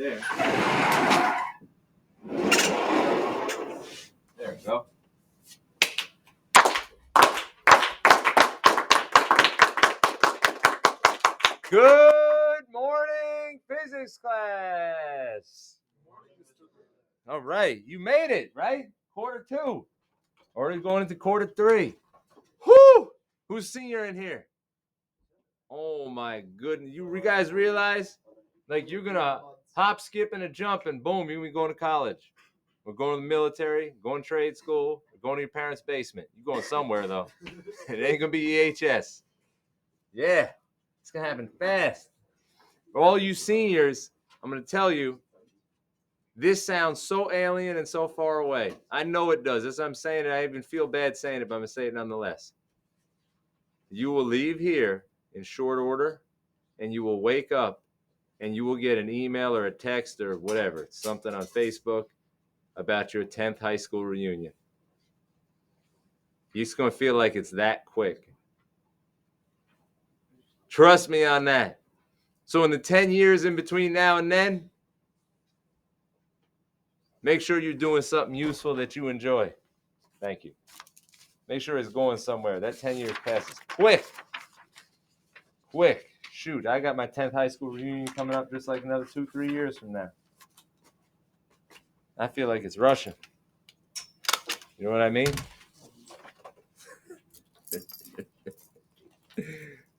there. There we go. Good morning, physics class. All right, you made it, right? Quarter 2. Already going into quarter 3. Whoo! Who's senior in here? Oh my goodness. You guys realize, like, you're going to hop, skip, and a jump, and boom, you're going to go to college. We're going to the military, going to trade school, we're going to your parents' basement. You're going somewhere, though. It ain't going to be EHS. Yeah, it's going to happen fast. For all you seniors, I'm going to tell you, this sounds so alien and so far away. I know it does. As I'm saying it, I even feel bad saying it, but I'm going to say it nonetheless. You will leave here in short order, and you will wake up, and you will get an email or a text or whatever, something on Facebook about your 10th high school reunion. You're just going to feel like it's that quick. Trust me on that. So in the 10 years in between now and then, make sure you're doing something useful that you enjoy. Thank you. Make sure it's going somewhere. That 10 years passes quick. Quick. Shoot, I got my 10th high school reunion coming up just like another 2-3 years from now. I feel like it's rushing. You know what I mean?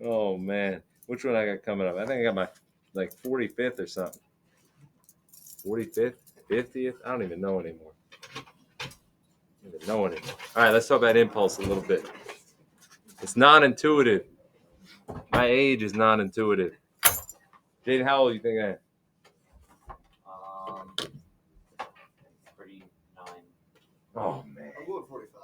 Oh, man. Which one I got coming up? I think I got my, 45th or something. 45th? 50th? I don't even know anymore. All right, let's talk about impulse a little bit. It's non-intuitive. My age is non-intuitive. Jaden, how old do you think I am? 39. Oh, man. I'm going 45.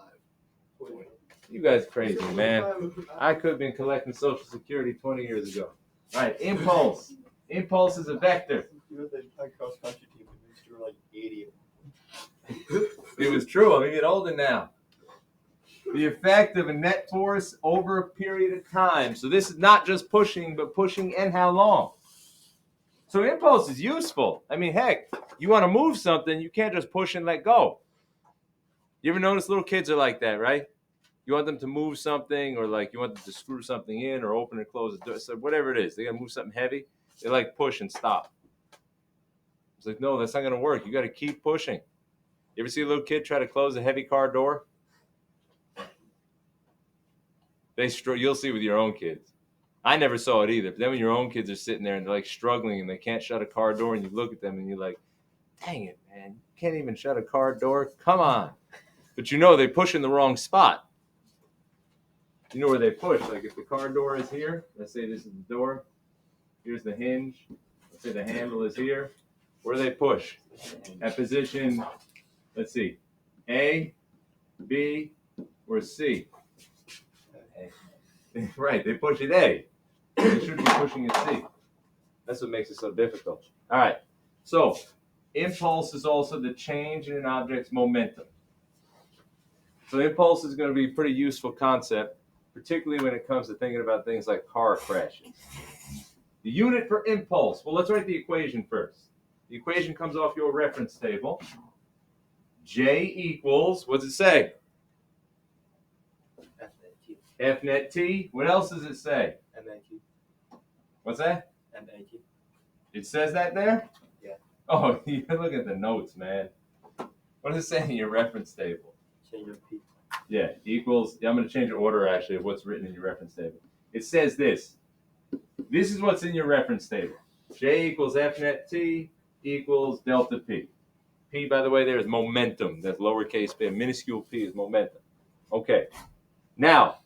You guys crazy, man. I could have been collecting Social Security 20 years ago. All right, impulse. Impulse is a vector. You were the cross-country team, convinced you were like 80. It was true. I'm even older now. The effect of a net force over a period of time. So this is not just pushing, but pushing and how long. So impulse is useful. I mean, heck, you want to move something, you can't just push and let go. You ever notice little kids are like that, right? You want them to move something, or like you want them to screw something in or open or close the door. So whatever it is, they got to move something heavy. They like push and stop. It's like, no, that's not going to work. You got to keep pushing. You ever see a little kid try to close a heavy car door? You'll see with your own kids. I never saw it either. But then when your own kids are sitting there and they're like struggling and they can't shut a car door, and you look at them and you're like, dang it, man, you can't even shut a car door? Come on. But you know they push in the wrong spot. You know where they push. Like if the car door is here, let's say this is the door, here's the hinge, let's say the handle is here, where do they push? At position, let's see, A, B, or C? Right, they push at A. They should be pushing at C. That's what makes it so difficult. All right, so impulse is also the change in an object's momentum. So impulse is going to be a pretty useful concept, particularly when it comes to thinking about things like car crashes. The unit for impulse. Well, let's write the equation first. The equation comes off your reference table. J equals, what does it say? F net T. What else does it say? MAT. What's that? MAT. It says that there? Yeah. Oh, you look at the notes, man. What does it say in your reference table? Change of P. Yeah, equals, I'm going to change the order, actually, of what's written in your reference table. It says this. This is what's in your reference table. J equals F net T equals delta P. P, by the way, there is momentum. That's lowercase p. Minuscule p is momentum. Okay. Now,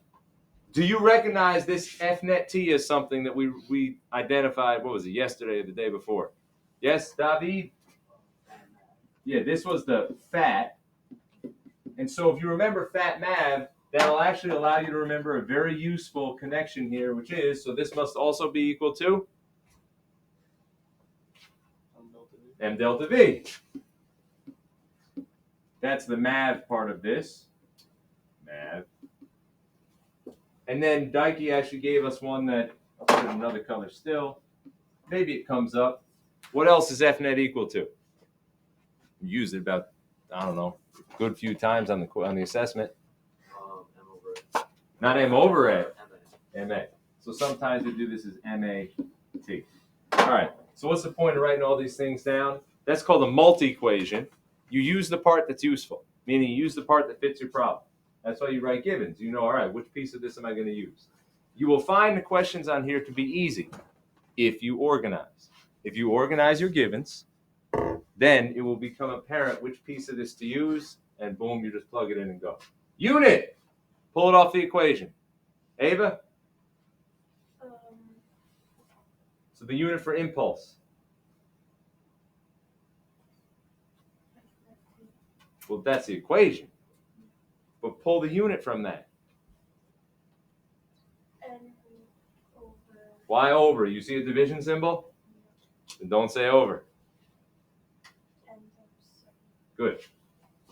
do you recognize this F net T as something that we identified, what was it, yesterday or the day before? Yes, David? Yeah, this was the fat. And so if you remember fat MAV, that'll actually allow you to remember a very useful connection here, which is, so this must also be equal to M delta V. That's the MAV part of this. MAV. And then Dikey actually gave us one that, I'll put it in another color still. Maybe it comes up. What else is F net equal to? We used it about, I don't know, a good few times on the assessment. M over Not M over A, MA. MA. So sometimes we do this as MAT. All right, so what's the point of writing all these things down? That's called a multi-equation. You use the part that's useful, meaning you use the part that fits your problem. That's why you write givens. You know, all right, which piece of this am I going to use? You will find the questions on here to be easy if you organize. If you organize your givens, then it will become apparent which piece of this to use, and boom, you just plug it in and go. Unit! Pull it off the equation. Ava? So the unit for impulse. Well, that's the equation. But pull the unit from that. Why over? You see a division symbol? Then don't say over. Good.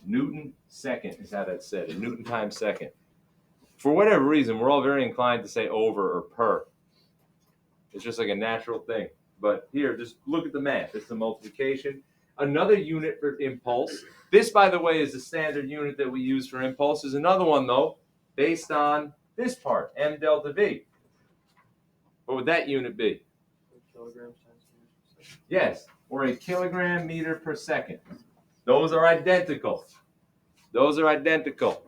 Newton second is how that's said. A Newton times second. For whatever reason, we're all very inclined to say over or per. It's just like a natural thing. But here, just look at the math. It's the multiplication. Another unit for impulse. This, by the way, is the standard unit that we use for impulse. There's another one, though, based on this part, m delta v. What would that unit be? Kilograms times meters per second. Yes, or a kilogram meter per second. Those are identical. Those are identical.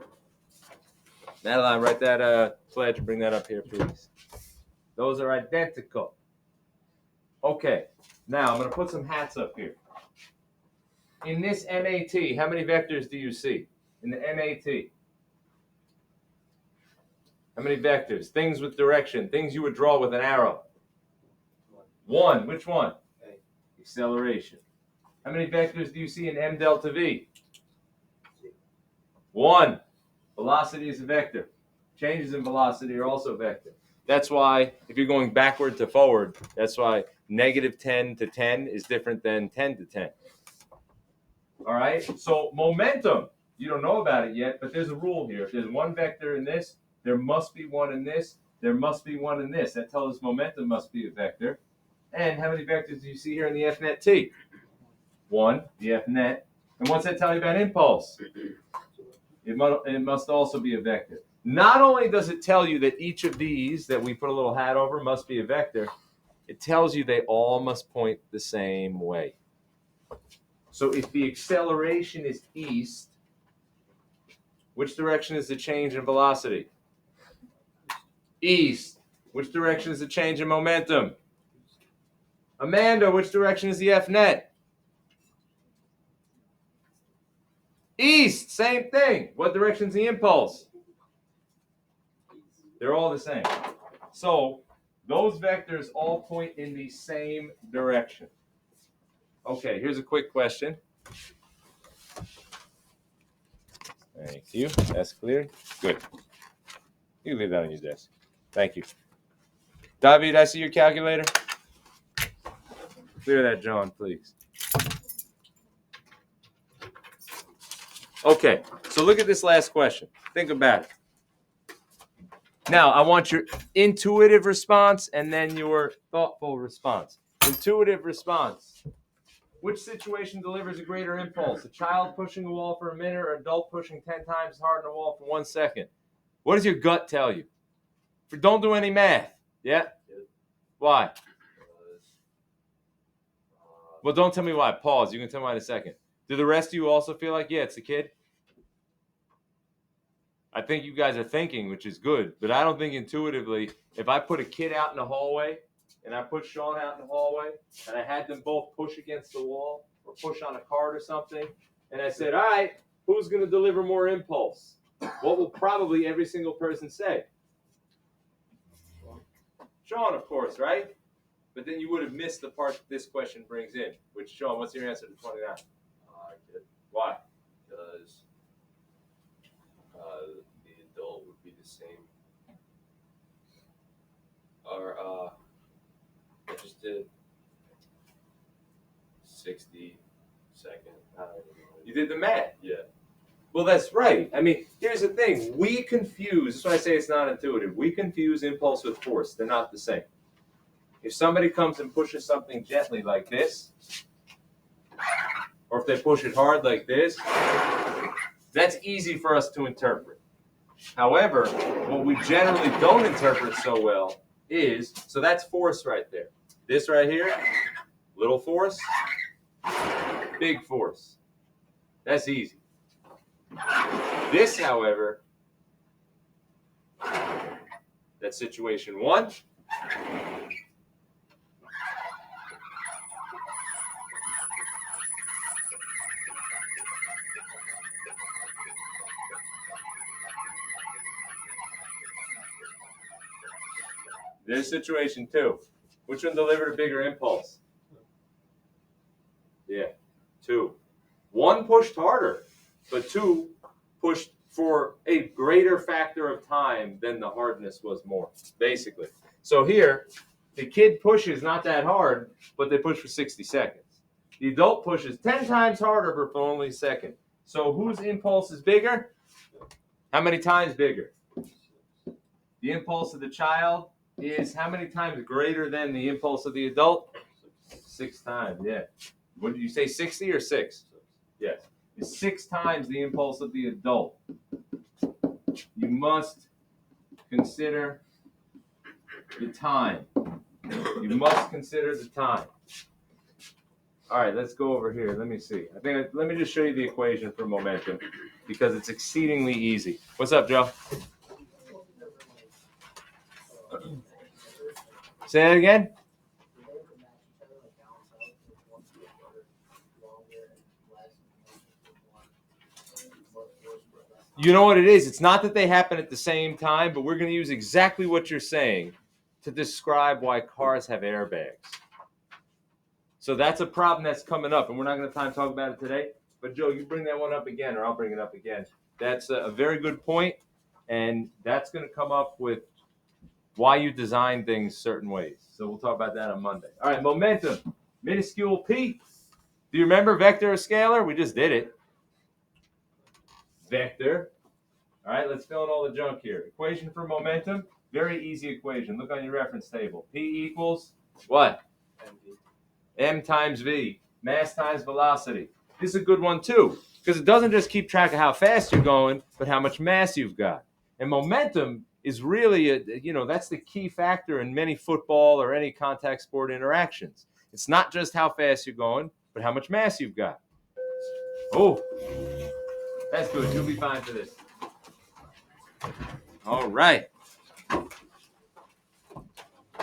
Madeline, write that pledge and bring that up here, please. Those are identical. Okay, now I'm going to put some hats up here. In this MAT, how many vectors do you see? In the MAT? How many vectors? Things with direction, things you would draw with an arrow. One. Which one? A. Acceleration. How many vectors do you see in m delta v? One. Velocity is a vector. Changes in velocity are also vector. That's why if you're going backward to forward, that's why negative 10 to 10 is different than 10 to 10. All right? So momentum, you don't know about it yet, but there's a rule here. If there's one vector in this, there must be one in this, there must be one in this. That tells us momentum must be a vector. And how many vectors do you see here in the F net T? One, the F net. And what's that tell you about impulse? It must also be a vector. Not only does it tell you that each of these that we put a little hat over must be a vector, it tells you they all must point the same way. So if the acceleration is east, which direction is the change in velocity? East. Which direction is the change in momentum? Amanda, which direction is the F net? East. Same thing. What direction is the impulse? They're all the same. So those vectors all point in the same direction. Okay, here's a quick question. Thank you. That's clear. Good. You can leave that on your desk. Thank you. David, I see your calculator. Clear that, John, please. Okay, so look at this last question. Think about it. Now, I want your intuitive response and then your thoughtful response. Intuitive response. Which situation delivers a greater impulse? A child pushing a wall for a minute or an adult pushing 10 times as hard on a wall for 1 second? What does your gut tell you? Don't do any math. Yeah? Why? Well, don't tell me why. Pause. You can tell me why in a second. Do the rest of you also feel like, yeah, it's the kid? I think you guys are thinking, which is good, but I don't think intuitively, if I put a kid out in the hallway and I put Sean out in the hallway and I had them both push against the wall or push on a cart or something, and I said, all right, who's going to deliver more impulse? What will probably every single person say? Sean, of course, right? But then you would have missed the part that this question brings in, which, Sean, what's your answer to 29? Kid. Why? Because the adult would be the same. Or I just did 60 second. I don't even know. You did the math. Yeah. Well, that's right. I mean, here's the thing. We confuse, that's why I say it's not intuitive. We confuse impulse with force. They're not the same. if somebody comes and pushes something gently like this, or if they push it hard like this, that's easy for us to interpret. However, what we generally don't interpret so well is, so that's force right there. This right here, little force, big force. That's easy. This, however, that's situation one. There's situation two. Which one delivered a bigger impulse? Yeah, two. One pushed harder, but two pushed for a greater factor of time than the hardness was more, basically. So here, the kid pushes not that hard, but they push for 60 seconds. The adult pushes 10 times harder, but for only a second. So whose impulse is bigger? How many times bigger? The impulse of the child is how many times greater than the impulse of the adult? 6 times, yeah. What did you say, 60 or 6? Yes. It's 6 times the impulse of the adult. You must consider the time. You must consider the time. All right, let's go over here. Let me see. Let me just show you the equation for momentum because it's exceedingly easy. What's up, Joe? Say that again? You know what it is? It's not that they happen at the same time, but we're going to use exactly what you're saying to describe why cars have airbags. So that's a problem that's coming up, and we're not going to have time to talk about it today. But Joe, you bring that one up again, or I'll bring it up again. That's a very good point, and that's going to come up with why you design things certain ways. So we'll talk about that on Monday. All right, momentum, minuscule p. Do you remember vector or scalar? We just did it. Vector. All right, let's fill in all the junk here. Equation for momentum, very easy equation. Look on your reference table. P equals what? M times V, mass times velocity. This is a good one too, because it doesn't just keep track of how fast you're going, but how much mass you've got. And momentum is really, that's the key factor in many football or any contact sport interactions. It's not just how fast you're going, but how much mass you've got. Oh, that's good. You'll be fine for this. All right.